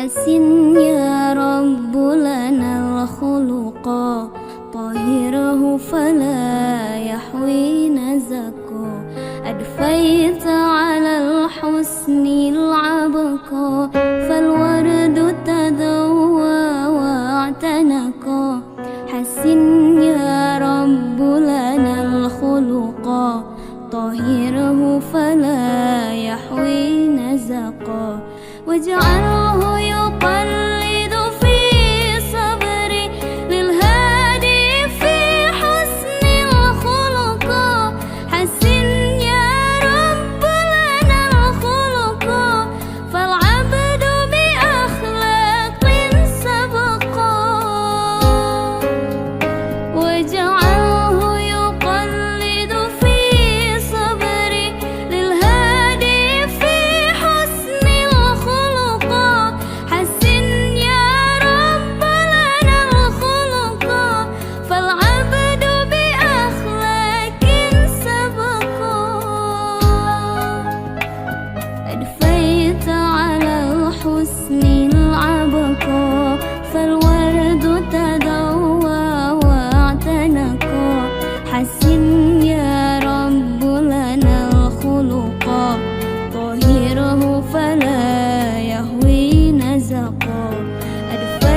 حسن يا رب لنا الخلقا، طهره فلا يحوي نزكا. أدفيت على الحسن العبقا، فالورد تدوى واعتنقا. حسن يا رب لنا الخلقا، طهره فلا يحوي نزقا. واجعله يقلد في صبري للهادي في حسن الخلقا. حسن يا رب لنا الخلقا، فالعبد بأخلاق سبقا. واجعله يقلد في صبري للهادي في حسن الخلقا. حسن يا رب لنا الخلقا، فالعبد بأخلاق سبقا. أدفيت على الحسن